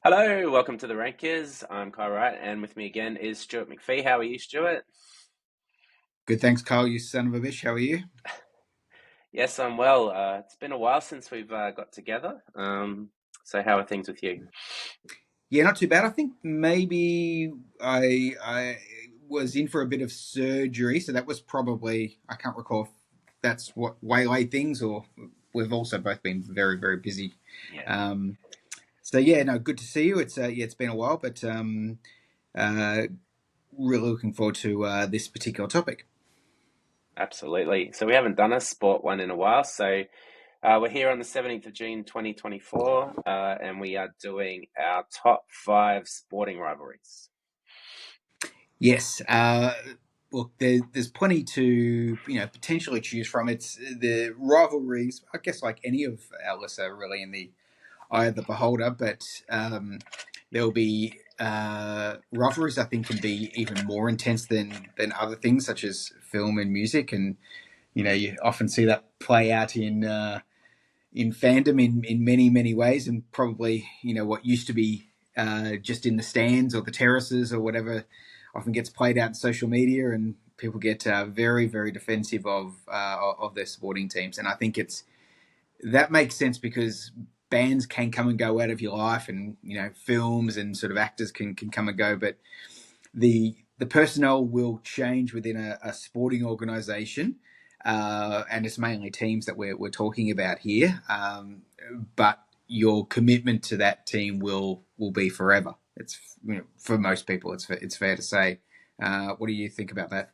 Hello, welcome to the Rankers. I'm Kyle Wright, and with me again is Stuart McPhee. How are you, Stuart? Good, thanks, Carl. You son of a bitch. How are you? Yes, I'm well. It's been a while since we've got together. So how are things with you? Yeah, not too bad. I think maybe I was in for a bit of surgery, so that was probably I can't recall if that's what waylaid things, or we've also both been very busy. Yeah, Um, so yeah, no, good to see you. It's been a while, but uh, really looking forward to this particular topic. absolutely. So we haven't done a sport one in a while. So we're here on the 17th of June, 2024, and we are doing our top five sporting rivalries. Yes. Look, there's plenty to potentially choose from. It's the rivalries. I guess like any of our lists are really in the eye of the beholder, but there'll be rivalries I think can be even more intense than other things such as film and music, and you often see that play out in fandom in many ways, and probably what used to be just in the stands or the terraces or whatever often gets played out in social media, and people get very defensive of their sporting teams, and I think it's that makes sense because bands can come and go out of your life, and films and sort of actors can come and go, but the personnel will change within a sporting organisation, and it's mainly teams that we're talking about here. But your commitment to that team will be forever. It's for most people, it's fair to say. What do you think about that?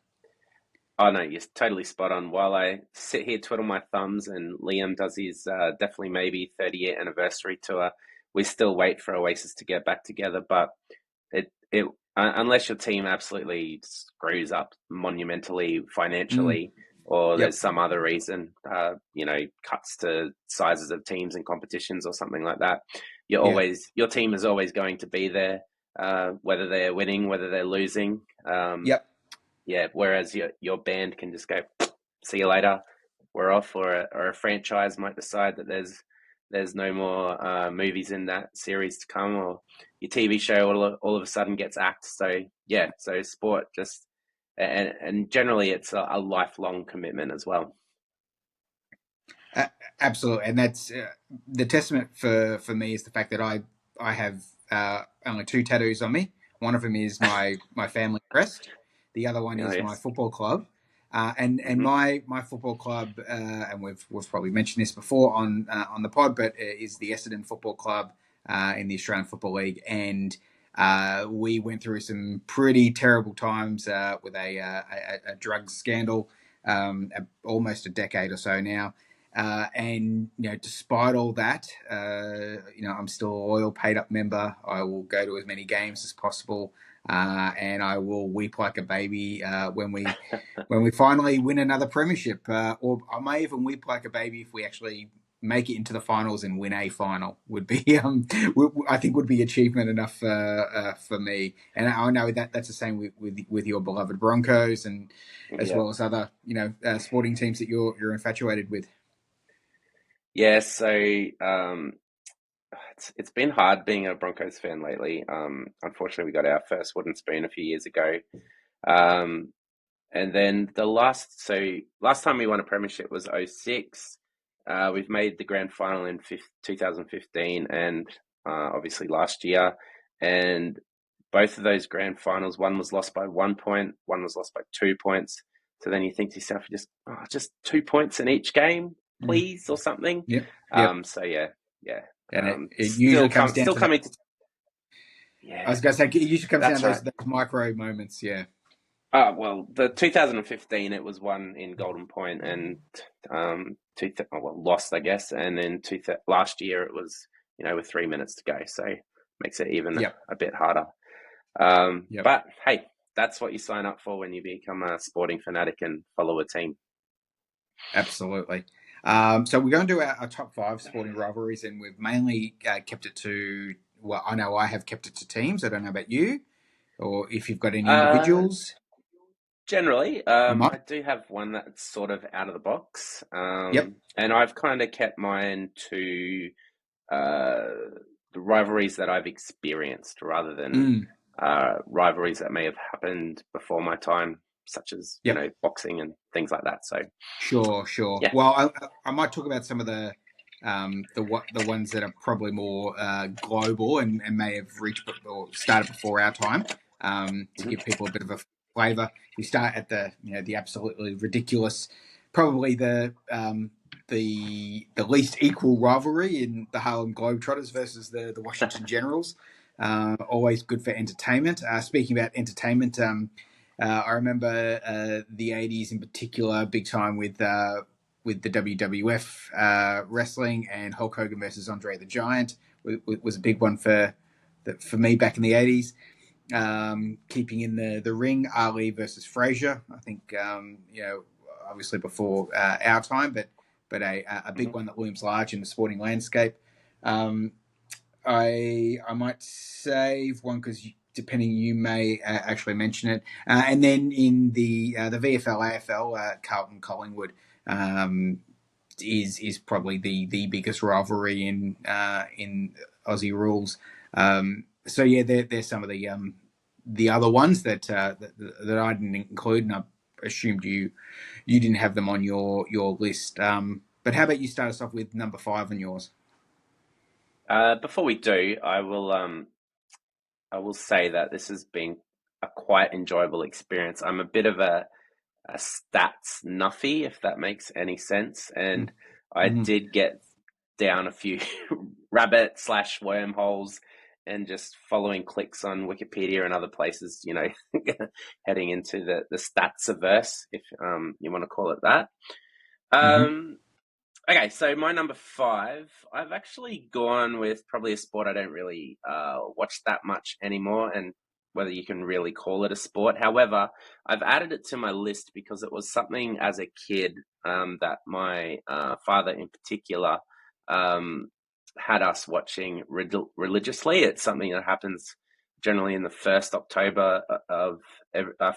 Oh no, you're totally spot on. While I sit here twiddle my thumbs and Liam does his definitely maybe 30-year anniversary tour, we still wait for Oasis to get back together. But it unless your team absolutely screws up monumentally Mm, financially, or yep. there's some other reason, cuts to sizes of teams and competitions or something like that, Yeah. your team is always going to be there, whether they're winning, whether they're losing. Yep. Yeah, whereas your band can just go, see you later, we're off, or a franchise might decide that there's no more movies in that series to come, or your TV show all of a sudden gets axed. So yeah, so sport just and generally it's a lifelong commitment as well. Uh, Absolutely, and that's the testament for me is the fact that I have only two tattoos on me. One of them is my family crest. The other one You know, is my yes. football club, and Hmm. my football club, and we've probably mentioned this before on the pod, but is the Essendon Football Club in the Australian Football League, and we went through some pretty terrible times with a drug scandal almost a decade or so now. And despite all that, I'm still a loyal, paid-up member. I will go to as many games as possible, and I will weep like a baby when we finally win another premiership. Or I may even weep like a baby if we actually make it into the finals and win a final. Would be, I think, would be achievement enough for me. And I know that's the same with your beloved Broncos, and as Yeah. well as other sporting teams that you're infatuated with. Yeah. So it's been hard being a Broncos fan lately. Unfortunately, we got our first wooden spoon a few years ago. Um, And then last time we won a premiership was '06. We've made the grand final in 2015 and obviously last year. And both of those grand finals, one was lost by 1 point, one was lost by 2 points. So then you think to yourself, just 2 points in each game, Mm. please, or something. Yep, yep. So yeah, yeah. And it usually comes down Still to that. coming to I yeah, was going to say, it usually comes down that's to right. those micro moments. Yeah. Well, the 2015 it was won in Golden Point and lost I guess, and then last year it was with 3 minutes to go, so makes it even Yep, a bit harder. yep. But hey, that's what you sign up for when you become a sporting fanatic and follow a team. Absolutely. So we're going to do our top five sporting rivalries, and we've mainly kept it to. Well, I know I have kept it to teams. I don't know about you, or if you've got any Uh, individuals. Generally, You might. I do have one that's sort of out of the box, Yep. and I've kind of kept mine to uh, the rivalries that I've experienced rather than Mm. rivalries that may have happened before my time, such as Yep. boxing and things like that. So Sure, sure. yeah. Well, I might talk about some of the ones that are probably more global and may have reached or started before our time, to give Hmm. people a bit of a flavour. We start at the absolutely ridiculous, probably the least equal rivalry in the Harlem Globetrotters versus the Washington Generals. Always good for entertainment. Speaking about entertainment. I remember the '80s in particular, big time with the WWF wrestling, and Hulk Hogan versus Andre the Giant was a big one for me back in the '80s. Keeping in the ring, Ali versus Frazier. I think obviously before our time, but a big Hmm. one that looms large in the sporting landscape. Um, I might save one because depending, you may actually mention it. And then in the VFL AFL, Carlton Collingwood is probably the biggest rivalry in Aussie rules. So yeah, there's some of the other ones that I didn't include, and I assumed you didn't have them on your list. But how about you start us off with number 5 on yours? Before we do, I will say that this has been a quite enjoyable experience. I'm a bit of a stats nuffy, if that makes any sense, and I Mm-hmm. did get down a few rabbit slash wormholes and just following clicks on Wikipedia and other places, heading into the stats averse, if you want to call it that. Mm-hmm. Um, Okay, so my number 5, I've actually gone with probably a sport I don't really watch that much anymore, and whether you can really call it a sport. However, I've added it to my list because it was something as a kid that my father in particular um, had us watching religiously. It's something that happens generally in the first October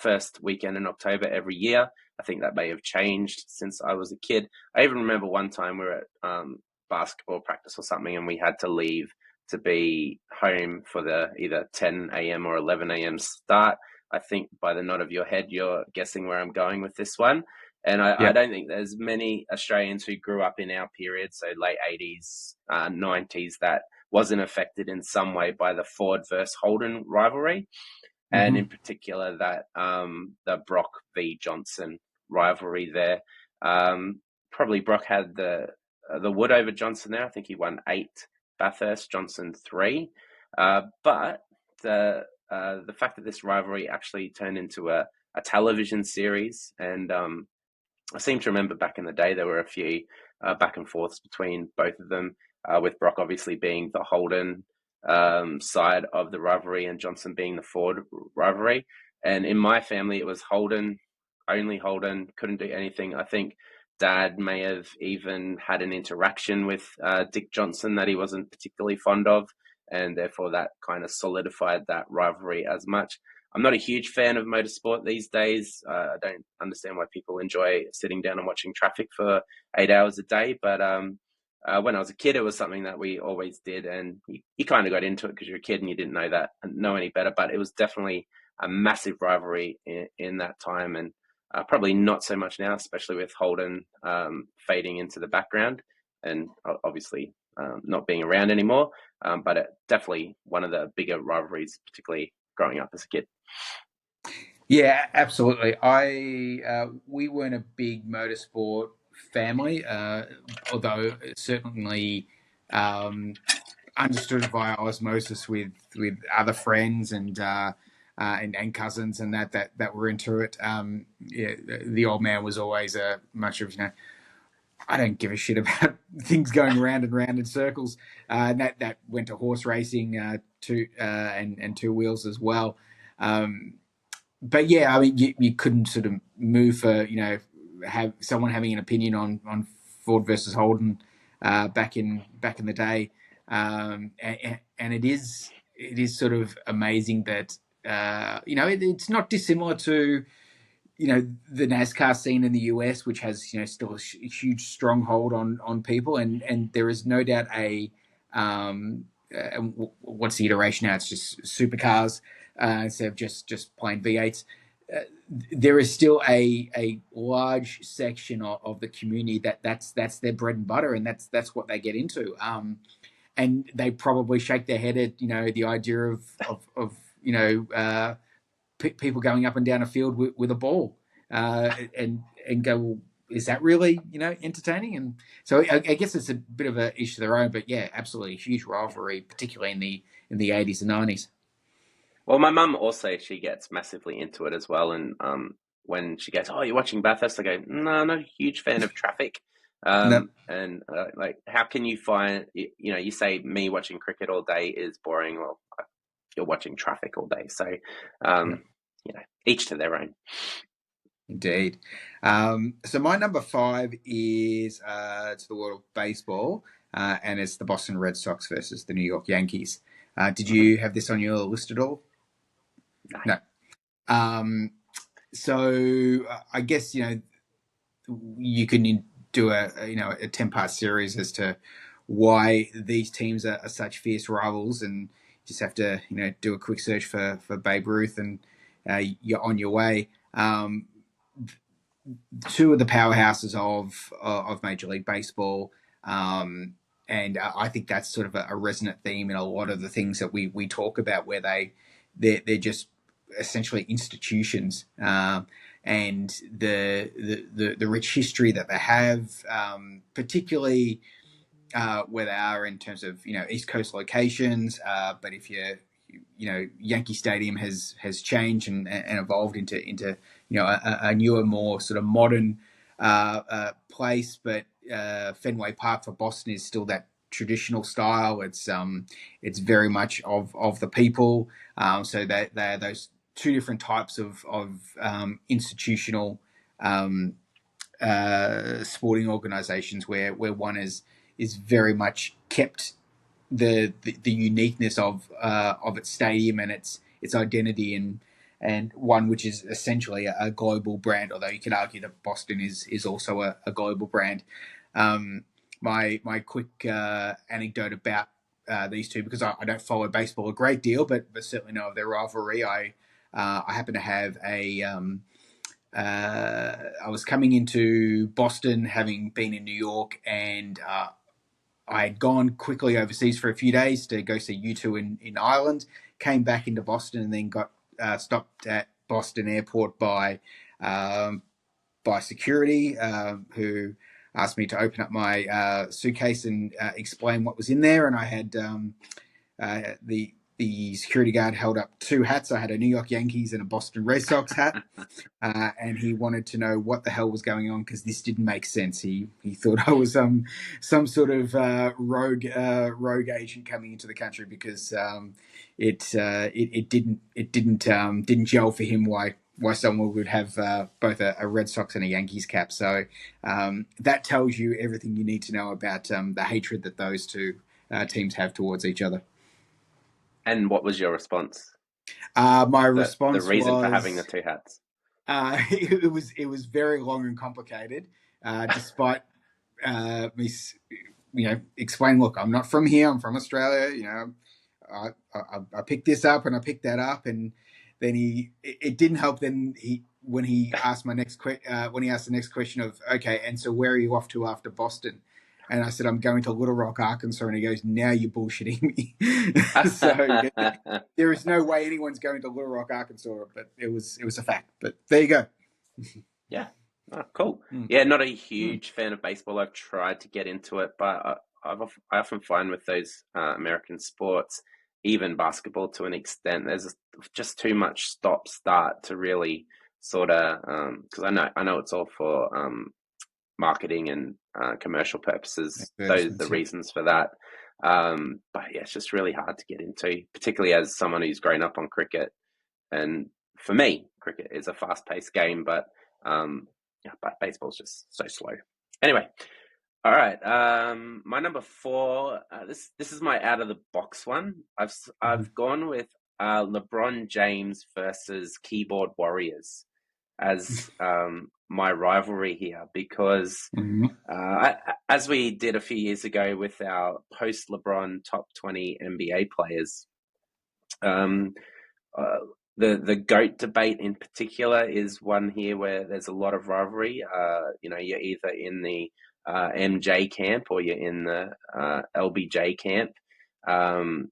first weekend in October every year. I think that may have changed since I was a kid. I even remember one time we were at basketball practice or something, and we had to leave to be home for the either 10 a.m. or 11 a.m. start. I think by the nod of your head, you're guessing where I'm going with this one. And I Yep. don't think there's many Australians who grew up in our period, so late 80s, 90s, that wasn't affected in some way by the Ford versus Holden rivalry, and Mm-hmm. in particular that the Brock v Johnson rivalry there. Probably Brock had the wood over Johnson there. I think he won 8, Bathurst, Johnson 3. But the fact that this rivalry actually turned into a television series, and I seem to remember back in the day there were a few back and forths between both of them, with Brock obviously being the Holden side of the rivalry and Johnson being the Ford rivalry. And in my family, it was Holden, only Holden, couldn't do anything. I think Dad may have even had an interaction with Dick Johnson that he wasn't particularly fond of, and therefore that kind of solidified that rivalry as much. I'm not a huge fan of motorsport these days. I don't understand why people enjoy sitting down and watching traffic for 8 hours a day. But when I was a kid, it was something that we always did, and you kind of got into it because you're a kid and you didn't know any better. But it was definitely a massive rivalry in that time, and probably not so much now, especially with Holden fading into the background and obviously not being around anymore. But definitely one of the bigger rivalries, particularly growing up as a kid. Yeah, absolutely. I We weren't a big motorsport family, although certainly um, understood via osmosis with other friends and cousins and that were into it. Yeah, the old man was always a much of I don't give a shit about things going round and round in circles. And that went to horse racing, and two wheels as well. Um, but yeah, I mean, you couldn't sort of move for have someone having an opinion on Ford versus Holden back in the day, and it is sort of amazing that it's not dissimilar to the NASCAR scene in the US, which has still a huge stronghold on people, and there is no doubt a what's the iteration now? It's just supercars instead of just plain V8s. Uh, there is still a large section of the community that's their bread and butter, and that's what they get into. And they probably shake their head at the idea of people going up and down a field with a ball, and go, well, is that really entertaining? And so I guess it's a bit of a issue of their own, but yeah, absolutely a huge rivalry, particularly in the 80s and 90s. Well, my mum also, she gets massively into it as well. And when she goes, "Oh, you're watching Bathurst?" I go, "No, I'm not a huge fan of traffic." No, And like, how can you find, you say me watching cricket all day is boring. Well, you're watching traffic all day. So, yeah, each to their own. indeed. So my number five is to the world of baseball, and it's the Boston Red Sox versus the New York Yankees. Did Hmm. you have this on your list at all? No. No. Um, so I guess you can do a 10-part series as to why these teams are such fierce rivals, and just have to do a quick search for Babe Ruth, and you're on your way. Two of the powerhouses of Major League Baseball. And I think that's sort of a resonant theme in a lot of the things that we talk about, where they're just essentially institutions, and the rich history that they have, particularly where they are in terms of East Coast locations. But if Yankee Stadium has changed and evolved into a newer, more sort of modern place, but Fenway Park for Boston is still that traditional style. It's very much of the people. So that they are those two different types of institutional sporting organisations, where one is very much kept the uniqueness of its stadium and its identity, and one which is essentially a global brand. Although you could argue that Boston is also a global brand. Um, my quick anecdote about these two, because I don't follow baseball a great deal, but certainly know of their rivalry. I happen to have I was coming into Boston, having been in New York, and I had gone quickly overseas for a few days to go see U2 in Ireland. Came back into Boston, and then got stopped at Boston Airport by security, who asked me to open up my suitcase and explain what was in there. And I had the security guard held up two hats. I had a New York Yankees and a Boston Red Sox hat. And he wanted to know what the hell was going on, because this didn't make sense. He thought I was some sort of rogue agent coming into the country, because it didn't gel for him why someone would have both a Red Sox and a Yankees cap. So that tells you everything you need to know about the hatred that those two teams have towards each other. And what was your response? My The response reason for having the was two hats? it was very long and complicated, despite me, explaining. Look, I'm not from here. I'm from Australia. I picked this up and I picked that up, and then it didn't help. Then when he asked when he asked the next question of, okay, and so where are you off to after Boston? And I said, I'm going to Little Rock, Arkansas. And he goes, now you're bullshitting me. So there is no way anyone's going to Little Rock, Arkansas, but it was a fact. But there you go. Yeah. Oh, cool. Mm, Yeah, not a mm, huge fan of baseball. I've tried to get into it, but I often find with those American sports, even basketball to an extent, there's just too much stop start to really sort of, because I know it's all for marketing and commercial purposes. Those the advertisements, yeah. reasons for that. But yeah, it's just really hard to get into, particularly as someone who's grown up on cricket. And for me, cricket is a fast-paced game, but yeah, but baseball's just so slow. Anyway, all right. My number four. This is my out of the box one. Mhm. I've gone with LeBron James versus keyboard warriors. as my rivalry here because Mm-hmm. as we did a few years ago with our post LeBron top 20 NBA players, um, uh, the GOAT debate in particular is one here where there's a lot of rivalry. You're either in the MJ camp or you're in the LBJ camp. Um,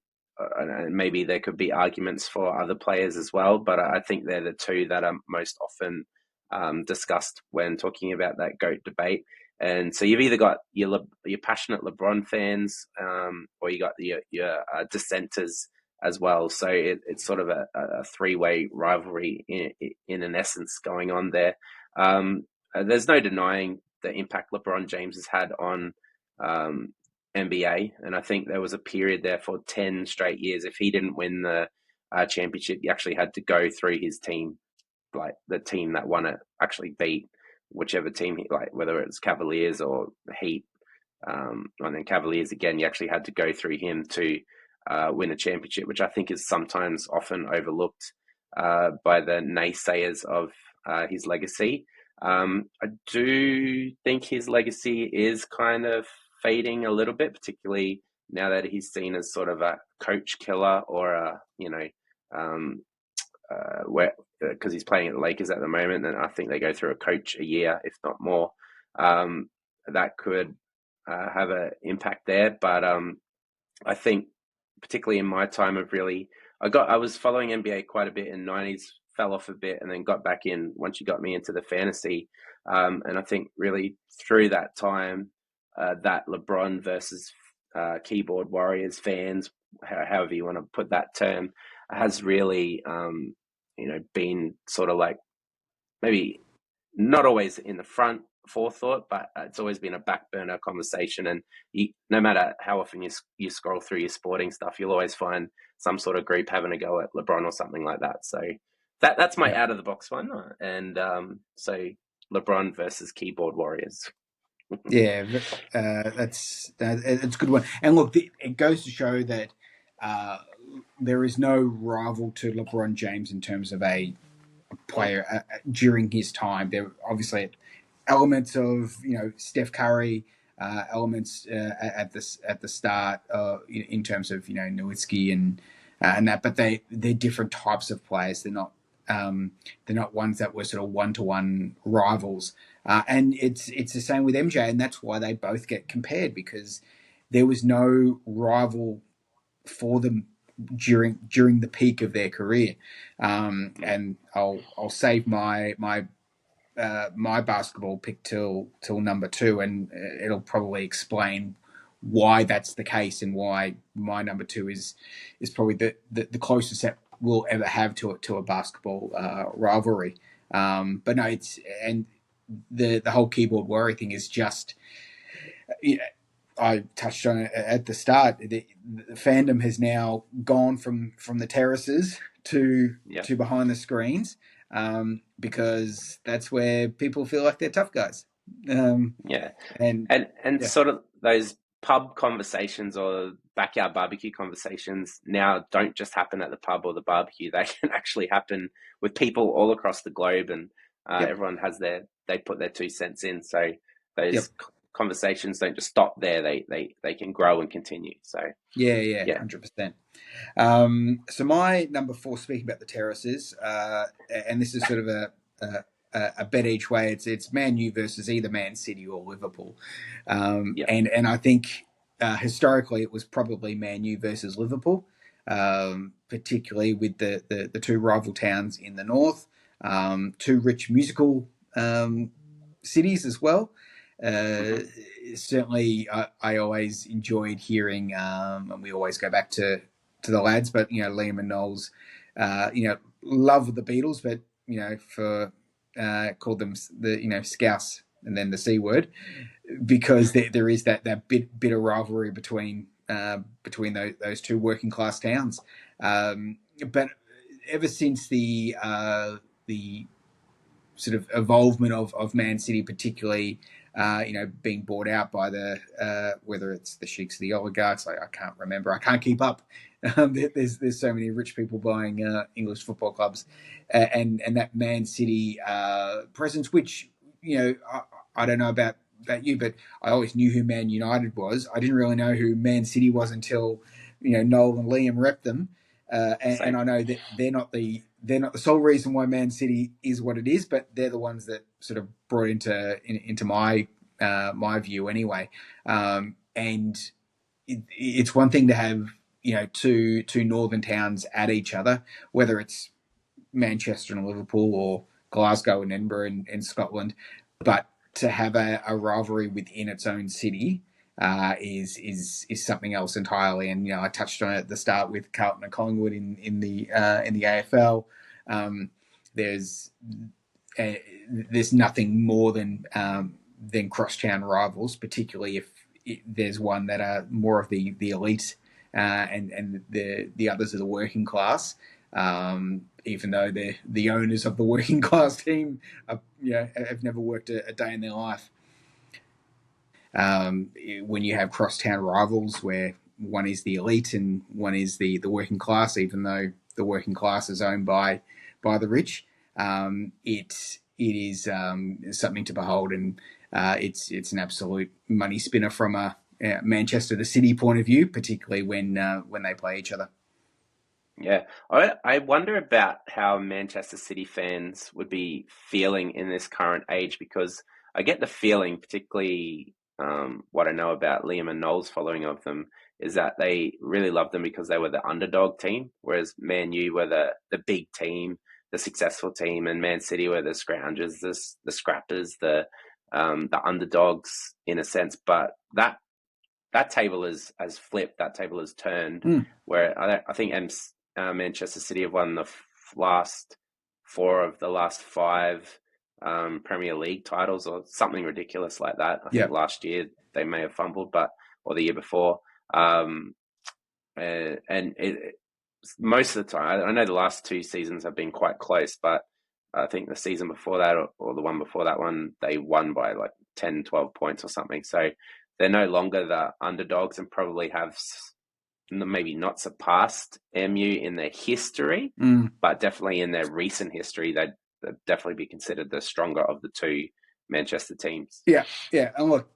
and maybe there could be arguments for other players as well, but I think they're the two that are most often discussed when talking about that GOAT debate. And so you've either got your passionate LeBron fans, or you got your dissenters as well. So it's sort of a three-way rivalry in an essence going on there. There's no denying the impact LeBron James has had on NBA, and I think there was a period there for 10 straight years. If he didn't win the championship, he actually had to go through his team, like the team that won it, actually beat whichever team, like whether it's Cavaliers or Heat, and then Cavaliers again, you actually had to go through him to win a championship, which I think is sometimes often overlooked by the naysayers of his legacy. I do think his legacy is kind of fading a little bit, particularly now that he's seen as sort of a coach killer or um, where because he's playing at the Lakers at the moment, and I think they go through a coach a year, if not more. Um, that could have an impact there, but I think particularly in my time of really, I was following NBA quite a bit in the 90s, fell off a bit, and then got back in once you got me into the fantasy. And I think really through that time, that LeBron versus keyboard warriors fans, however you want to put that term, has really been sort of like maybe not always in the front forethought, but it's always been a back burner conversation. And no matter how often you scroll through your sporting stuff, you'll always find some sort of group having a go at LeBron or something like that. So that's my Yeah. out of the box one. And so LeBron versus keyboard warriors. Yeah, it's a good one. And look, it goes to show that uh, there is no rival to LeBron James in terms of a player during his time. There obviously elements of Steph Curry, elements at the start in terms of Nowitzki and that, but they're different types of players. They're not ones that were sort of one-to-one rivals. And it's the same with MJ, and that's why they both get compared, because there was no rival for them during the peak of their career. And I'll save my basketball pick till number two, and it'll probably explain why that's the case and why my number two is probably the closest that we'll ever have to a basketball rivalry. But no, it's and the whole keyboard warrior thing is just. I touched on it at the start. The fandom has now gone from the terraces Yeah. to behind the screens, because that's where people feel like they're tough guys. Um, Yeah. and And yeah, sort of those pub conversations or backyard barbecue conversations now don't just happen at the pub or the barbecue. They can actually happen with people all across the globe, and yep, everyone has they put their 2 cents in. So those yep, conversations don't just stop there. They can grow and continue. So yeah, yeah, 100%. So my number four, speaking about the terraces, and this is sort of a bet each way. It's Man U versus either Man City or Liverpool, yeah, and I think historically it was probably Man U versus Liverpool, particularly with the two rival towns in the north, two rich musical cities as well. Uh, hmm Certainly, I always enjoyed hearing, and we always go back to the lads, but Liam and Knowles, love the Beatles, but for called them the Scouse and then the C word, because there is that bit of rivalry between those two working class towns. But ever since the sort of evolvement of Man City, particularly being bought out by the whether it's the sheiks or the oligarchs. I can't remember. I can't keep up. There's so many rich people buying English football clubs, and that Man City presence, which I don't know about you, but I always knew who Man United was. I didn't really know who Man City was until Noel and Liam repped them, and Same. I know that they're not the sole reason why Man City is what it is, but they're the ones that sort of brought into my view anyway. And it's one thing to have two northern towns at each other, whether it's Manchester and Liverpool or Glasgow and Edinburgh in Scotland, but to have a rivalry within its own city is something else entirely. And I touched on it at the start with Carlton and Collingwood in the AFL. Um, there's there's nothing more than crosstown rivals, particularly if there's one that are more of the elite and the others are the working class. Even though they're the owners of the working class team, have never worked a day in their life. When you have crosstown rivals where one is the elite and one is the working class, even though the working class is owned by the rich, it is something to behold, and it's an absolute money spinner from a Manchester the City point of view, particularly when they play each other. Yeah, I wonder about how Manchester City fans would be feeling in this current age because I get the feeling, particularly what I know about Liam and Noel's following of them, is that they really loved them because they were the underdog team, whereas Man U were the big team, the successful team, and Man City were the scroungers, the scrappers, the underdogs in a sense. But that table has flipped. That table has turned. Mm. Where I think Manchester City have won the last four of the last five Premier League titles, or something ridiculous like that. I Yeah. think last year they may have fumbled, or the year before. Um, and most of the time, I know the last two seasons have been quite close, but I think the season before that, or the one before that one, they won by like 10, 12 points or something. So they're no longer the underdogs and probably have maybe not surpassed MU in their history, Mm. but definitely in their recent history, they'd definitely be considered the stronger of the two Manchester teams. Yeah, yeah. And look,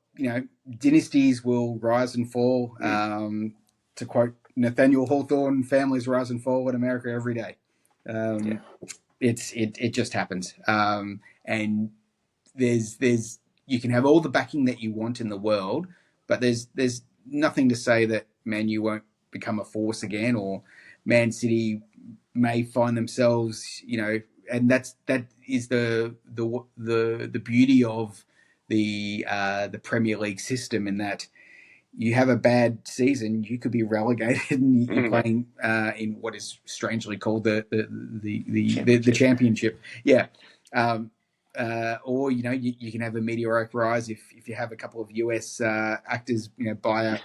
dynasties will rise and fall. Mm. To quote Nathaniel Hawthorne, families rise and fall in America every day. Yeah. It just happens. And there's you can have all the backing that you want in the world, but there's nothing to say that Man U won't become a force again, or Man City may find themselves, and that is the beauty of the Premier League system, in that you have a bad season, you could be relegated, and you're playing in what is strangely called the championship. Yeah. Or you can have a meteoric rise if you have a couple of US actors buy a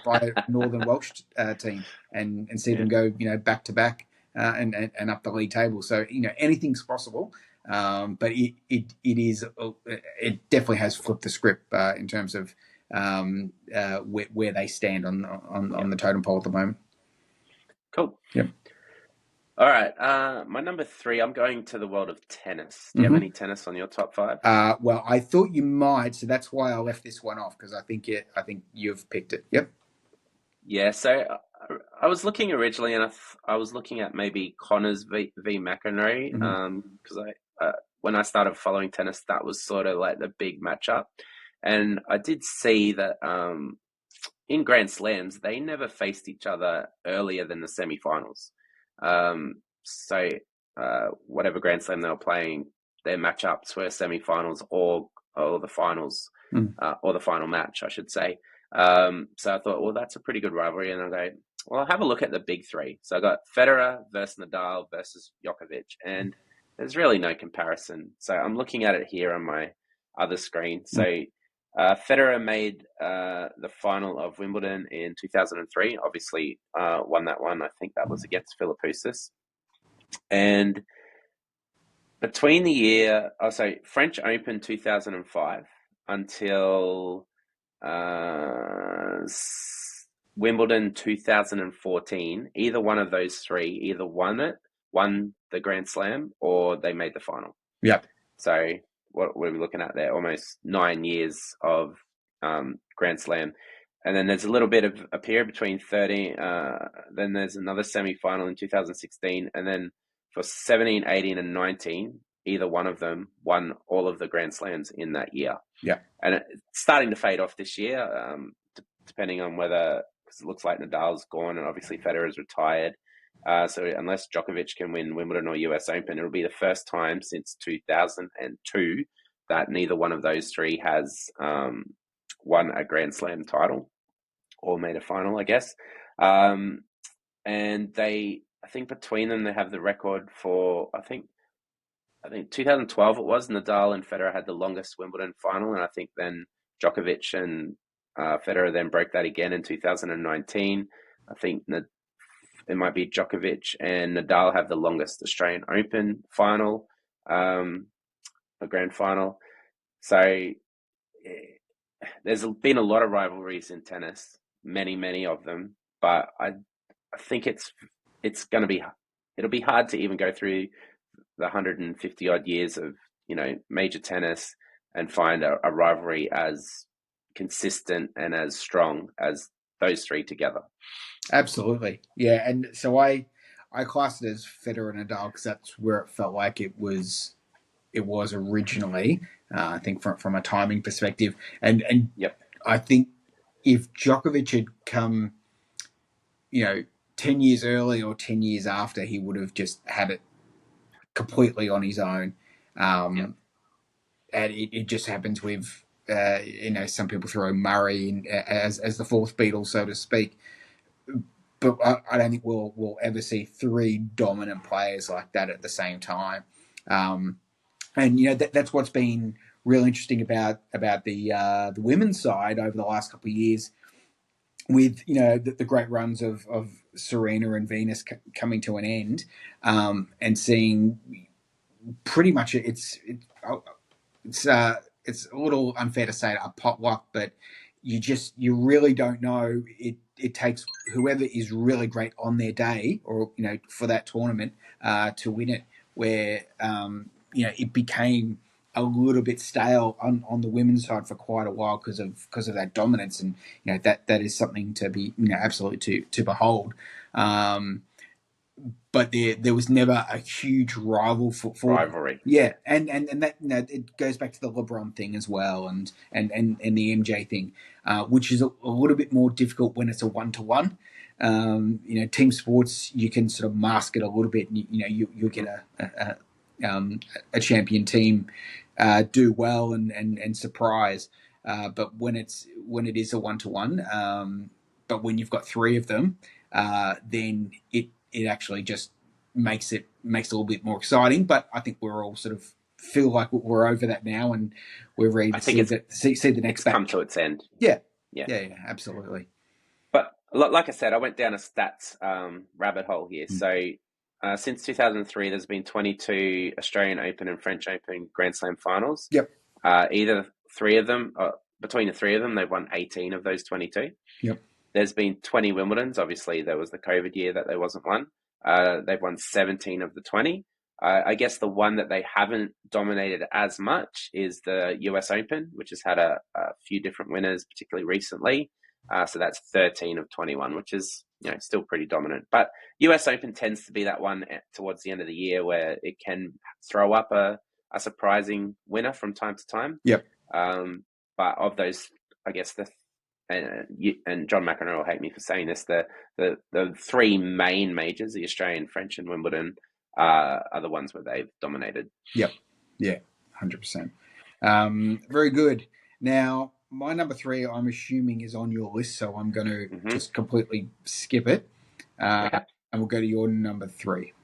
Northern Welsh team and see Yeah. them go back to back and up the league table. So anything's possible, but it definitely has flipped the script in terms of where they stand on the totem pole at the moment. Cool. Yep. All right. My number three, I'm going to the world of tennis. Do you have Mm-hmm. any tennis on your top five? Well, I thought you might, so that's why I left this one off, because I think you've picked it. Yep. Yeah. So I was looking originally, and I was looking at maybe Connors v McEnroe, Mm-hmm. because when I started following tennis, that was sort of like the big matchup, and I did see that in Grand Slams they never faced each other earlier than the semifinals. So whatever Grand Slam they were playing, their matchups were semifinals or the finals, Mm. or the final match, I should say. So I thought, well, that's a pretty good rivalry, and I go, well, I'll have a look at the big three. So I got Federer versus Nadal versus Djokovic, and there's really no comparison. So I'm looking at it here on my other screen. So Federer made the final of Wimbledon in 2003. Obviously, won that one. I think that was against Philippoussis. And between the year, oh, so French Open 2005 until uh, Wimbledon 2014, either one of those three either won the Grand Slam, or they made the final. Yep. So what are we looking at there? Almost 9 years of Grand Slam. And then there's a little bit of a period between 30. Then there's another semi-final in 2016. And then for 17, 18, and 19, either one of them won all of the Grand Slams in that year. Yeah. And it's starting to fade off this year, depending on whether, because it looks like Nadal's gone and obviously Federer's retired. So unless Djokovic can win Wimbledon or US Open, it'll be the first time since 2002 that neither one of those three has won a Grand Slam title or made a final, I guess. And I think between them, they have the record for, I think 2012 it was, Nadal and Federer had the longest Wimbledon final, and I think then Djokovic and Federer then broke that again in 2019. I think it might be Djokovic and Nadal have the longest Australian Open final, a grand final. So there's been a lot of rivalries in tennis, many of them, but I think it's going to be it'll be hard to even go through the 150 odd years of major tennis and find a rivalry as consistent and as strong as those three together. Absolutely. Yeah. And so I classed it as Federer and Nadal because that's where it felt like it was originally. I think from a timing perspective, and Yep. I think if Djokovic had come, 10 years early or 10 years after, he would have just had it completely on his own. Yep. And it just happens with some people throw Murray in, as the fourth Beatle, so to speak. But I don't think we'll ever see three dominant players like that at the same time. And that's what's been real interesting about the women's side over the last couple of years, with the great runs of Serena and Venus coming to an end, and seeing pretty much it's it's a little unfair to say a potluck, but you really don't know. It takes whoever is really great on their day, or for that tournament, to win it. Where it became a little bit stale on the women's side for quite a while because of that dominance, and that is something to be absolutely to behold. But there was never a huge rival for them. Rivalry. Yeah, and that it goes back to the LeBron thing as well, and the MJ thing, which is a little bit more difficult when it's a 1-to-1. Team sports, you can sort of mask it a little bit, and you'll get a champion team do well and surprise. But when it is a 1-to-1, but when you've got three of them, then it actually just makes it a little bit more exciting. But I think we're all sort of feel like we're over that now, and we're ready to see the next batch come to its end. Yeah, absolutely. But like I said, I went down a stats rabbit hole here. So since 2003, there's been 22 Australian Open and French Open Grand Slam finals. Yep. Either three of them, between the three of them, they've won 18 of those 22. Yep. There's been 20 Wimbledons. Obviously, there was the COVID year that there wasn't one. They've won 17 of the 20. I guess the one that they haven't dominated as much is the US Open, which has had a few different winners, particularly recently. So that's 13 of 21, which is still pretty dominant. But US Open tends to be that one towards the end of the year where it can throw up a surprising winner from time to time. Yep. But of those, I guess and John McEnroe will hate me for saying this, the three main majors, the Australian, French, and Wimbledon, are the ones where they've dominated. Yep. Yeah, 100%. Very good. Now, my number 3, I'm assuming, is on your list, so I'm going to just completely skip it. Okay. And we'll go to your number 3.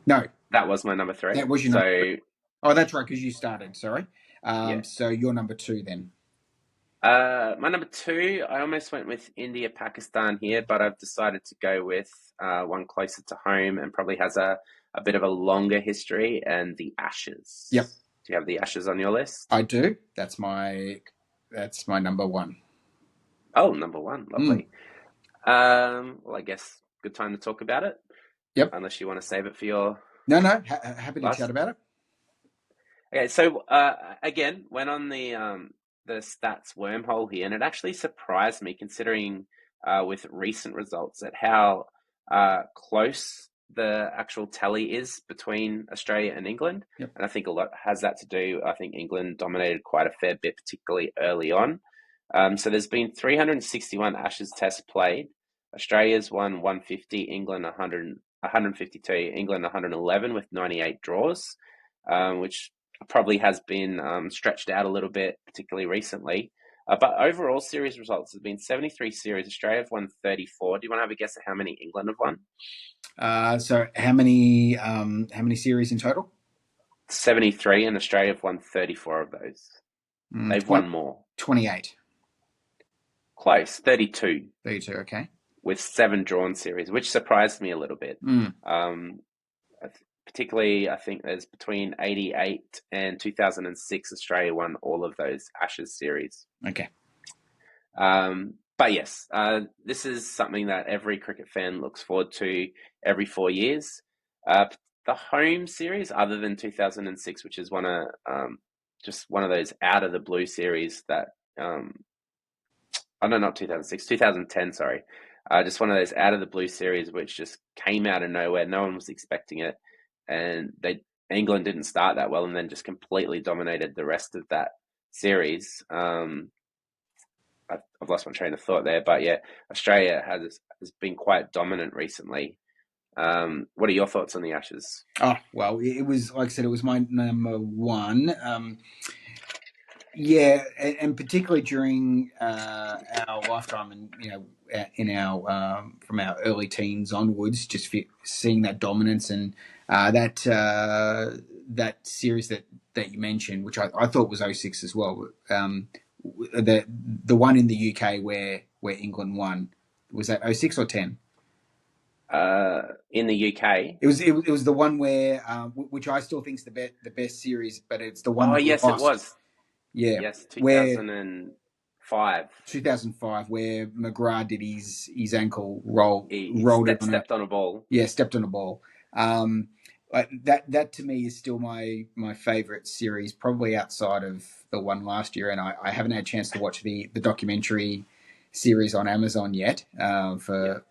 No. That was my number 3. That was your number 3. Oh, that's right, because you started, sorry. Yeah. So your number 2 then. My number two, I almost went with India, Pakistan here, but I've decided to go with one closer to home and probably has a bit of a longer history, and the Yep, Ashes. Do you have the Ashes on your list? I do. That's my number one. Oh, number one, Mm. lovely. Well, I guess good time to talk about it, Yep. unless you want to save it for your No, no. Happy to chat last. about it. Okay, so again, went on the stats wormhole here, and it actually surprised me considering with recent results at how close the actual tally is between Australia and England. Yep. And I think a lot has that to do. I think England dominated quite a fair bit, particularly early on. So there's been 361 Ashes tests played. Australia's won 150, England 100, 152, England 111 with 98 draws, which probably has been stretched out a little bit, particularly recently. But overall series results have been 73 series. Australia have won 34. Do you want to have a guess at how many England have won? So how many series in total? 73, and Australia have won 34 of those. They've 20, won more. 28. Close, 32, 32, okay. with seven drawn series, which surprised me a little bit. Mm, Um, Particularly, I think there's between 88 and 2006, Australia won all of those Ashes series. okay. But yes, this is something that every cricket fan looks forward to every 4 years. The home series, other than 2006, which is just one of those out of the blue series that, oh no, not 2006, 2010, sorry. Just one of those out of the blue series which just came out of nowhere. No one was expecting it, and England didn't start that well, and then just completely dominated the rest of that series. I've lost my train of thought there, but yeah, Australia has been quite dominant recently. What are your thoughts on the Ashes? Oh, well, it was, like I said, it was my number one. Yeah, and particularly during our lifetime, and in our from our early teens onwards, just seeing that dominance and that series that you mentioned, which I thought was '06 as well. The one in the UK where England won, was that '06 or 10? In the UK? It was the one where which I still think is the best series, but it's the one Oh that we yes, it lost. was. Yeah, Yes, where 2005. 2005, where McGrath did his ankle He rolled it on a, stepped on a ball. yeah, stepped on a ball. Um, that to me is still my favorite series, probably outside of the one last year. And I haven't had a chance to watch the documentary series on Amazon yet Yeah. for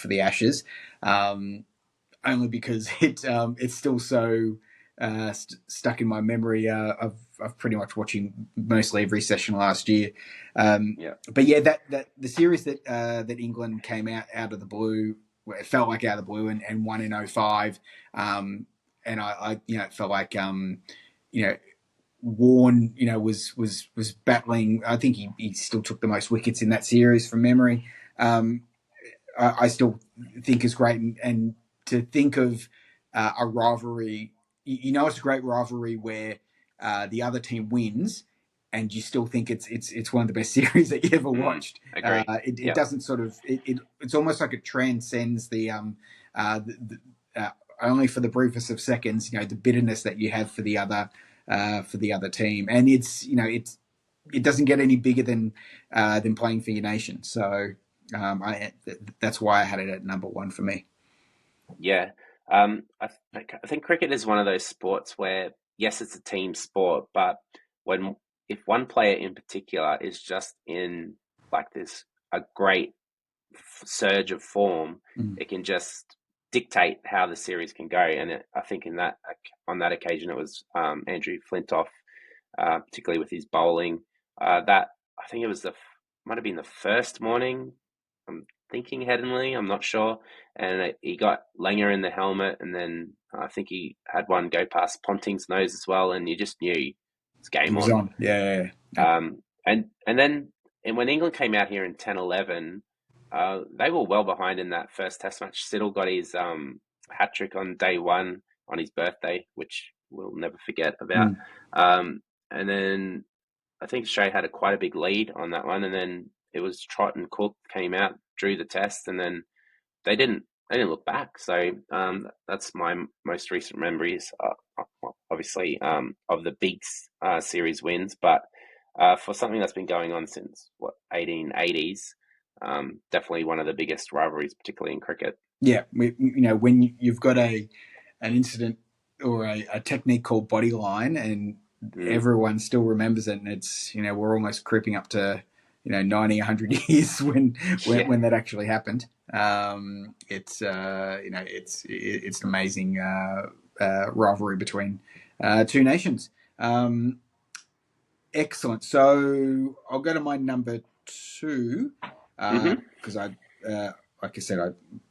the Ashes. Only because it's still so stuck in my memory. I've pretty much watching mostly every session last year. Yeah. But yeah, that the series that England came out of the blue, it felt like out of the blue, and won in '05. And I it felt like you know Warren was battling. I think he still took the most wickets in that series from memory. Um, I still think is great, and to think of a rivalry, it's a great rivalry where the other team wins, and you still think it's one of the best series that you ever watched. Agree. It Yeah. doesn't sort of it's almost like it transcends only for the briefest of seconds, the bitterness that you have for the other team, and it doesn't get any bigger than playing for your nation. So that's why I had it at number one for me. Yeah. I think cricket is one of those sports where, yes, it's a team sport, but when if one player in particular is just in like this a great surge of form, Mm. it can just dictate how the series can go. And I think on that occasion, it was Andrew Flintoff, particularly with his bowling. That I think it was might have been the first morning. I'm thinking Headingley. I'm not sure. And he got Langer in the helmet, and then I think he had one go past Ponting's nose as well, and you just knew it's He game was on. on. Yeah. Yeah. And then when England came out here in 10-11, they were well behind in that first Test match. Siddle got his hat trick on day one on his birthday, which we'll never forget about. Mm. And then I think Australia had quite a big lead on that one, and then it was Trott and Cook came out, drew the test, and then they didn't they didn't look back. So that's my most recent memories, obviously, of the big series wins. But for something that's been going on since what 1880s, definitely one of the biggest rivalries, particularly in cricket. Yeah, when you've got an incident or a technique called body line, and Mm, everyone still remembers it, and it's we're almost creeping up to 90, 100 years yeah. when that actually happened. It's it's an amazing rivalry between two nations. Um, Excellent. So I'll go to my number two Hmm. because like I said, I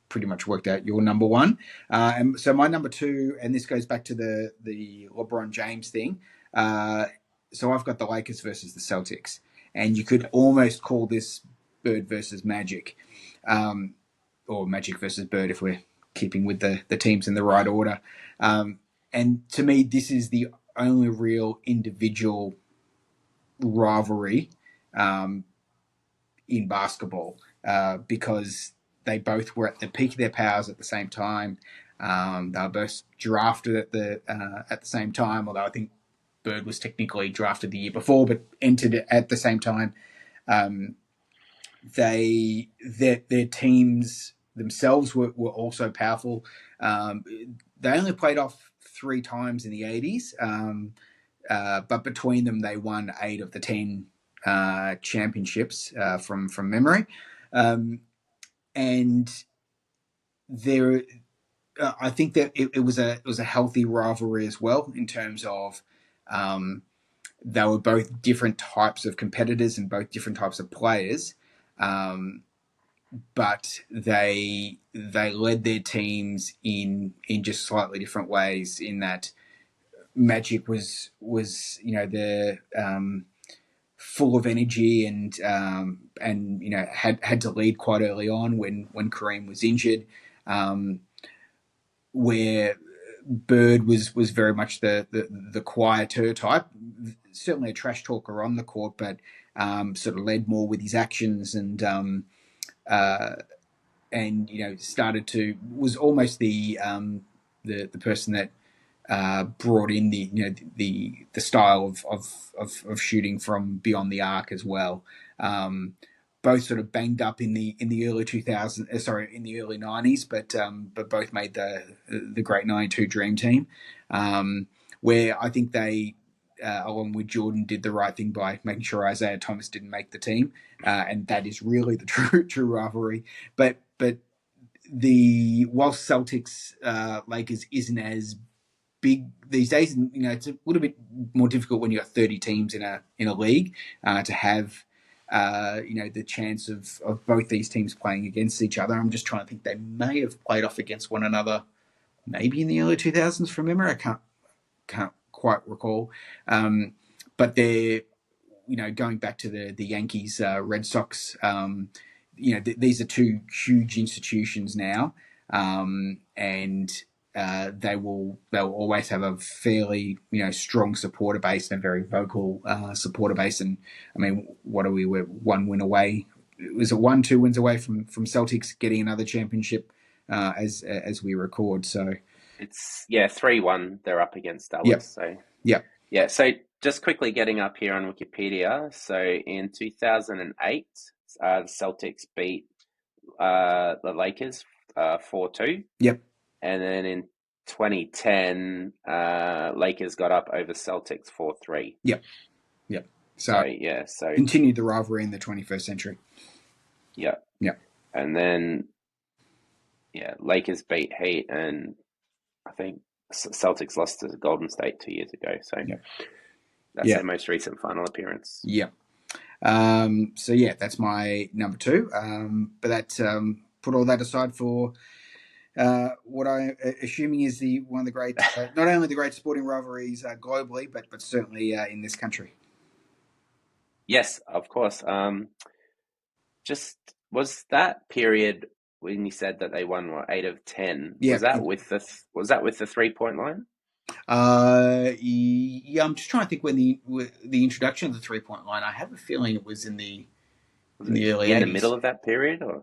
pretty much worked out your number one. And so my number two, and this goes back to the LeBron James thing. Uh, so I've got the Lakers versus the Celtics, and you could almost call this Bird versus Magic, um, or Magic versus Bird if we're keeping with the teams in the right order. And to me, this is the only real individual rivalry um, in basketball because they both were at the peak of their powers at the same time. They were both drafted at the same time, although I think Bird was technically drafted the year before, but entered at the same time. Um, their teams themselves were also powerful. Um, they only played off three times in the 80s. But between them, they won 8 of the 10 championships from memory, um, and there. I think that it was a healthy rivalry as well in terms of um, they were both different types of competitors and both different types of players, but they led their teams in just slightly different ways. In that Magic was the full of energy and had to lead quite early on when Kareem was injured, um, where Bird was very much the quieter type, certainly a trash talker on the court, but sort of led more with his actions uh, and started to was almost the person that brought in the style of shooting from beyond the arc as well. Both sort of banged up in the early 2000s, sorry, in the early 90s, but both made the great 92 Dream Team, where I think they. Along with Jordan, did the right thing by making sure Isaiah Thomas didn't make the team, and that is really the true rivalry. But the whilst Celtics Lakers isn't as big these days. And, it's a little bit more difficult when you got 30 teams in a league to have the chance of both these teams playing against each other. I'm just trying to think they may have played off against one another maybe in the early 2000s from memory. I can't quite recall, but they're going back to the Yankees Red Sox. These are two huge institutions now, and they'll always have a fairly strong supporter base and a very vocal supporter base. And I mean, what are we? We're 1 win away. Was it 1, 2 wins away from Celtics getting another championship as we record? So It's 3-1. They're up against yep, Dallas. So yep, yeah. So just quickly getting up here on Wikipedia. So in 2008, the Celtics beat the Lakers 4-2, yep, and then in 2010, Lakers got up over Celtics 4-3. yep, yep. So So yeah, so continued the rivalry in the 21st century. yeah, Yep, and then Lakers beat Heat, and I think Celtics lost to Golden State 2 years ago. So yep, that's yeah, their most recent final appearance. yep. So yeah, that's my number two. But that put all that aside for what I assuming is the one of the great, not only the great sporting rivalries globally, but certainly in this country. Yes, of course. Just was that period when you said that they won what 8 of 10? Yeah, Was that with the 3-point line? Yeah, I'm just trying to think when the introduction of the 3 point line. I have a feeling it was Was in it the early in the middle '80s. of that period, or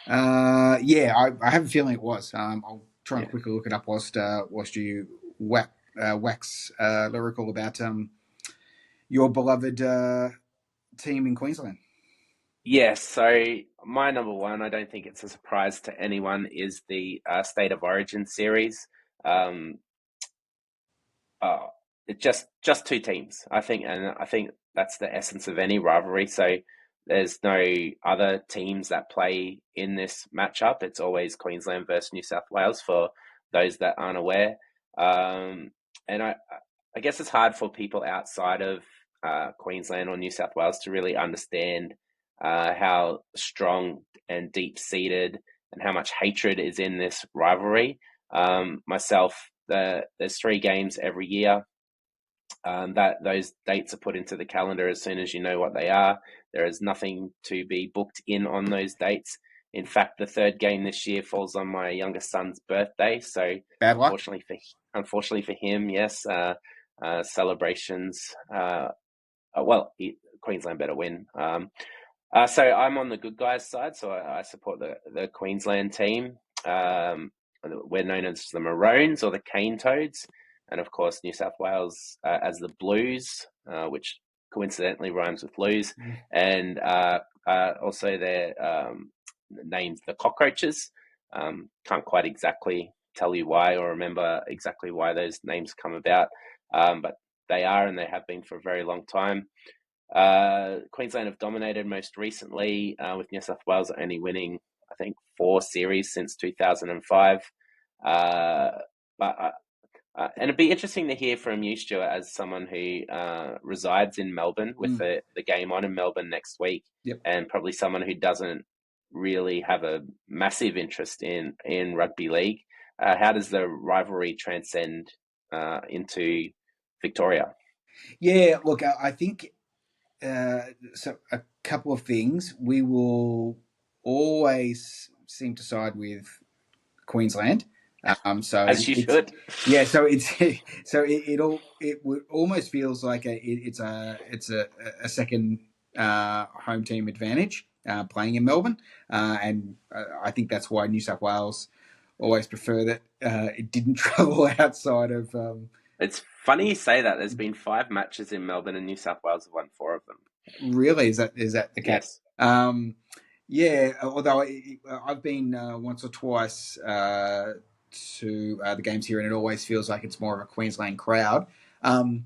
Yeah, I have a feeling it was. I'll try and yeah? quickly look it up whilst you wax lyrical about your beloved team in Queensland. Yes, so my number one, I don't think it's a surprise to anyone, is the State of Origin series. Um, uh, it's just two teams, I think, and I think that's the essence of any rivalry. So there's no other teams that play in this matchup. It's always Queensland versus New South Wales for those that aren't aware. Um, and I guess it's hard for people outside of Queensland or New South Wales to really understand how strong and deep seated and how much hatred is in this rivalry. Myself, there's three games every year. That those dates are put into the calendar as soon as you know what they are. There is nothing to be booked in on those dates. In fact, the third game this year falls on my youngest son's birthday, so Bad luck. unfortunately for unfortunately for him, yes, celebrations. Well, Queensland better win. So I'm on the good guys side, so I support the Queensland team. Um, we're known as the Maroons or the Cane Toads, and of course New South Wales as the Blues, which coincidentally rhymes with lose, and also their names the Cockroaches. Can't quite exactly tell you why or remember exactly why those names come about, but they are and they have been for a very long time. Queensland have dominated most recently, with New South Wales only winning, I think, four series since 2005. Uh, and it'd be interesting to hear from you, Stuart, as someone who resides in Melbourne, with Mm, the game on in Melbourne next week, yep. and probably someone who doesn't really have a massive interest in rugby league. How does the rivalry transcend into Victoria? Yeah, look, I think so. A couple of things. We will always seem to side with Queensland. So As you it's should. yeah. So it's so it would almost feels like it's a second home team advantage playing in Melbourne, and I think that's why New South Wales always prefer that it didn't travel outside of. It's funny you say that. There's been five matches in Melbourne, and New South Wales have won four of them. Really, is that the case? Yes. Um, yeah, although I've been once or twice to the games here, and it always feels like it's more of a Queensland crowd. Um,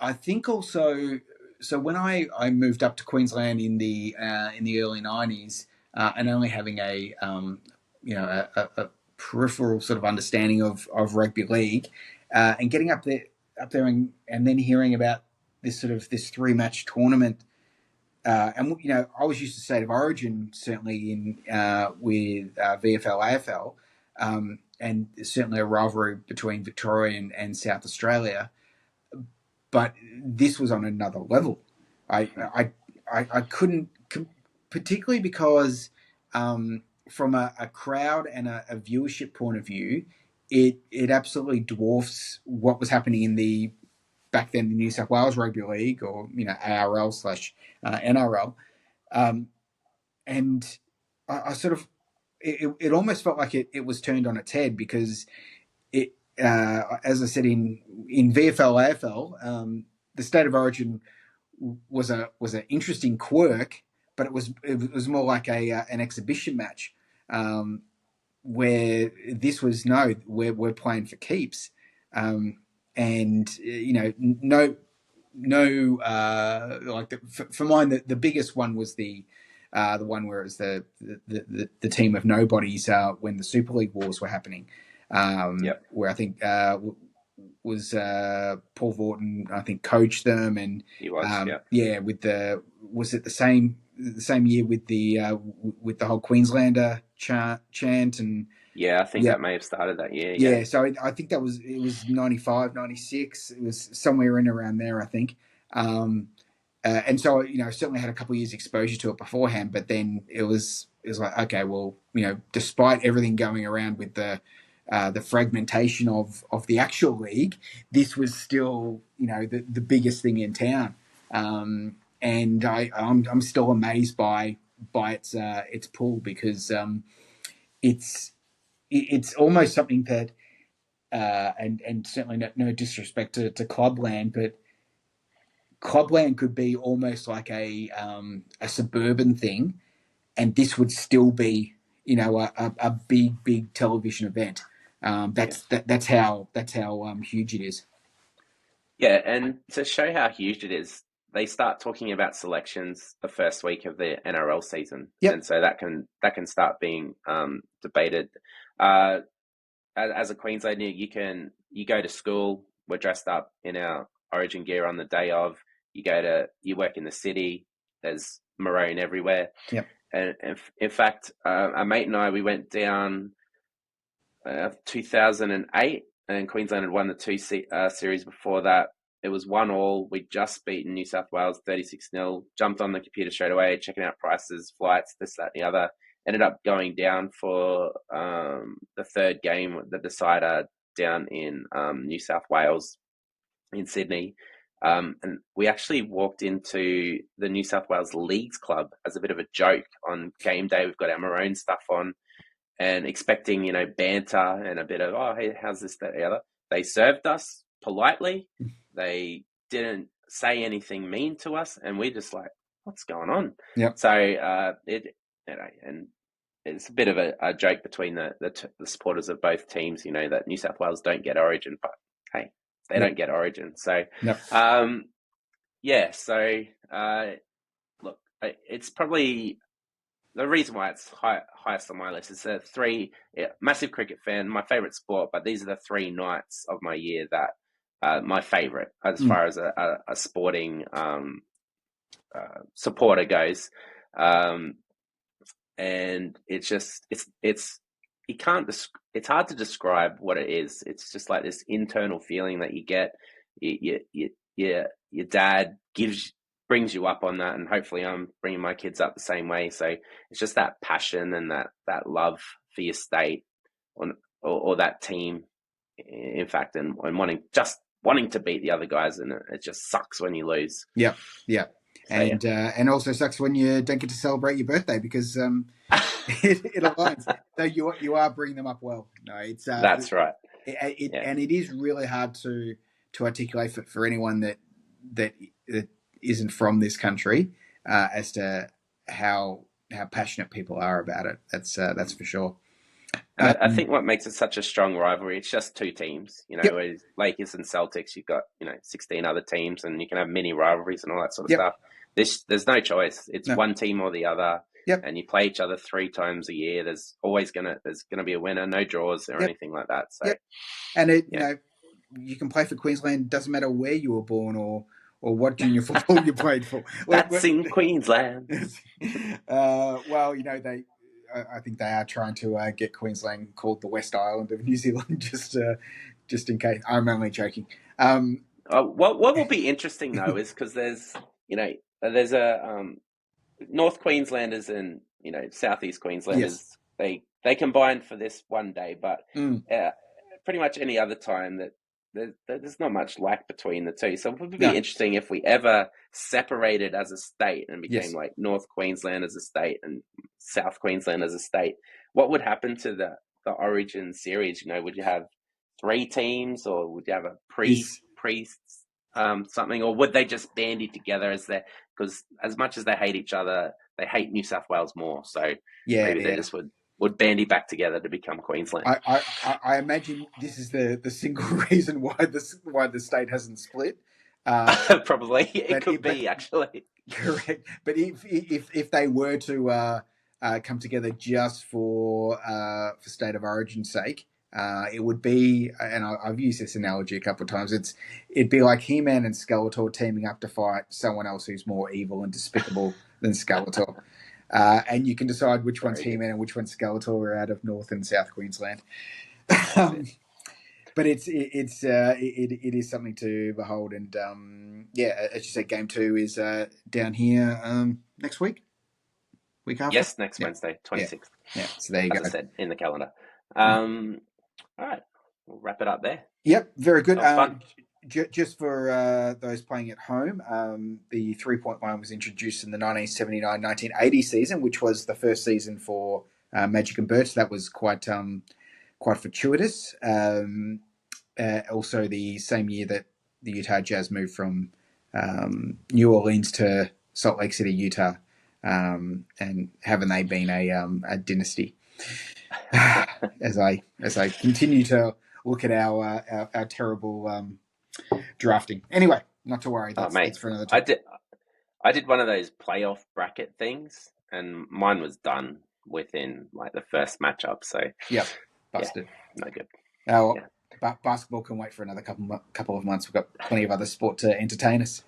I think also, so when I moved up to Queensland in the early '90s, and only having a a peripheral sort of understanding of rugby league, and getting up there and then hearing about this three match tournament, and I was used to State of Origin certainly in with VFL AFL, and certainly a rivalry between Victoria and South Australia, but this was on another level. I I I couldn't, particularly because from a crowd and a viewership point of view, it absolutely dwarfs what was happening in the back then the New South Wales Rugby League, or ARL slash NRL, um, and I sort of it almost felt like it was turned on its head, because it as I said in VFL AFL, the State of Origin was an interesting quirk, but it was more like a an exhibition match, um, where this was no, we're playing for keeps, and no like for mine the biggest one was the one where it was the team of nobodies when the Super League wars were happening, Yep. where I think was Paul Vorton, I think, coached them, and He was. Yep. yeah, with was it the same year with the whole Queenslander chant, and Yeah, I think yeah, that may have started that year. Yeah. yeah. So I think it was 95, 96. It was somewhere in around there, I think. Um, and so certainly had a couple of years exposure to it beforehand, but then it was like, okay, well, despite everything going around with the the fragmentation of the actual league, this was still, the biggest thing in town. And I'm still amazed by its pull, because it's it's almost something that, and certainly no disrespect to Clubland, but Clubland could be almost like a suburban thing, and this would still be, a big television event. Yes. That's how huge it is. Yeah, and to show how huge it is, they start talking about selections the first week of the NRL season, Yep. and so that can start being debated. Uh, as a Queenslander, you go to school. We're dressed up in our Origin gear on the day of. You work in the city. There's maroon everywhere, Yep. and in fact, a mate and I, we went down 2008, and Queensland had won the series before that. It was 1-1. We'd just beaten New South Wales 36-0. Jumped on the computer straight away, checking out prices, flights, this, that, and the other. Ended up going down for the third game, the decider, down in New South Wales, in Sydney. And we actually walked into the New South Wales Leagues Club as a bit of a joke on game day. We've got our maroon stuff on, and expecting, banter and a bit of, oh, hey, how's this, that, the other. They served us politely. They didn't say anything mean to us, and we just like, what's going on? Yep. So and it's a bit of a joke between the supporters of both teams, that New South Wales don't get Origin, but hey, they Yep. don't get Origin. So, Yep. yeah. So, look, it's probably the reason why it's highest on my list is the three, massive cricket fan, my favourite sport, but these are the three nights of my year that my favourite as Mm. far as a sporting supporter goes. Um, and it's you can't it's hard to describe what it is. It's just like this internal feeling that you get. Your dad brings you up on that, and hopefully I'm bringing my kids up the same way. So it's just that passion and that love for your state, or that team, in fact, and wanting to beat the other guys, and it just sucks when you lose. Yep. Yep. So yeah. And also sucks when you don't get to celebrate your birthday, because it aligns. So you are bringing them up well. No, it's That's right. Yeah. and it is really hard to articulate for anyone that isn't from this country, as to how passionate people are about it. That's for sure. And I think what makes it such a strong rivalry, it's just two teams. Yep. Whereas Lakers and Celtics, you've got 16 other teams, and you can have mini rivalries and all that sort of Yep. stuff. There's no choice. It's No. one team or the other. Yep. And you play each other 3 times a year. There's gonna be a winner, no draws or Yep. anything like that. So, Yep. And yeah. you can play for Queensland. Doesn't matter where you were born, or what junior football you played for. That's in Queensland. Well, I think they are trying to get Queensland called the West Island of New Zealand, just in case. I'm only joking. What will be interesting though is because there's a North Queenslanders and Southeast Queenslanders. Yes. They combine for this one day, but Mm. pretty much any other time that there's not much lack between the two. So it would be No. interesting if we ever separated as a state and became Yes. like North Queensland as a state and South Queensland as a state. What would happen to the Origin series? Would you have 3 teams, or would you have a priests something, or would they just bandy together because as much as they hate each other, they hate New South Wales more. So maybe they just would bandy back together to become Queensland. I imagine this is the single reason why the state hasn't split. Probably it could be actually correct. But if they were to come together just for state of origin's sake, it would be, and I've used this analogy a couple of times. It'd be like He-Man and Skeletor teaming up to fight someone else who's more evil and despicable than Skeletor. And you can decide which one's He-Man and which one's Skeletor out of North and South Queensland. But it is something to behold, and as you said, game 2 is down here next week after. Yes, next Wednesday, 26th. Yeah, so there you go. As I said in the calendar. All right, we'll wrap it up there. Yep, very good. That was fun. Just for those playing at home, the 3-point line was introduced in the 1979-1980 season, which was the first season for Magic and Birch. That was quite fortuitous. Also, the same year that the Utah Jazz moved from New Orleans to Salt Lake City, Utah, and haven't they been a dynasty? as I continue to look at our terrible drafting. Anyway, not to worry. Oh, That's mate, for another I time. did. I did one of those playoff bracket things, and mine was done within like the first matchup. So, Yep, yeah, busted. no good. Our Yeah, basketball can wait for another couple of months. We've got plenty of other sport to entertain us.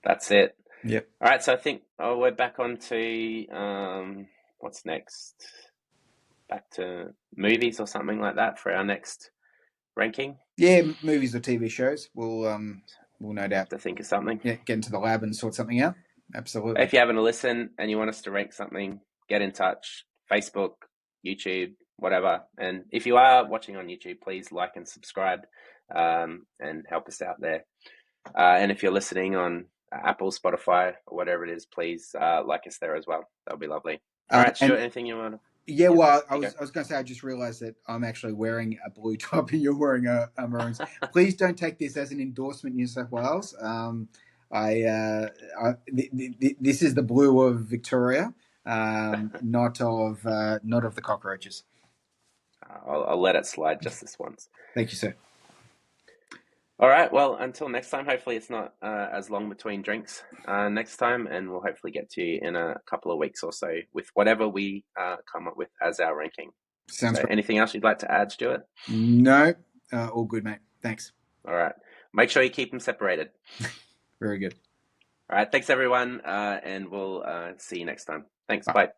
that's it. Yep. All right, so I think we're back on to what's next? Back to movies or something like that for our next ranking. Yeah, movies or TV shows. We'll no doubt Have to think of something. get into the lab and sort something out. Absolutely. If you're having a listen and you want us to rank something, get in touch. Facebook, YouTube, whatever. And if you are watching on YouTube, please like and subscribe and help us out there. And if you're listening on Apple, Spotify, or whatever it is, please like us there as well. That would be lovely. All right, Stuart, And anything you want to? yeah, Yeah, well, you go. I was going to say, I just realized that I'm actually wearing a blue top and you're wearing a maroons. Please don't take this as an endorsement, New South Wales. This is the blue of Victoria, not of the cockroaches. I'll let it slide just this once. Thank you, sir. All right. Well, until next time, hopefully it's not as long between drinks next time, and we'll hopefully get to you in a couple of weeks or so with whatever we come up with as our ranking. Sounds So, great. anything else you'd like to add, Stuart? No, all good, mate. Thanks. All right. Make sure you keep them separated. Very good. All right. Thanks, everyone, and we'll see you next time. Thanks. Bye. Bye.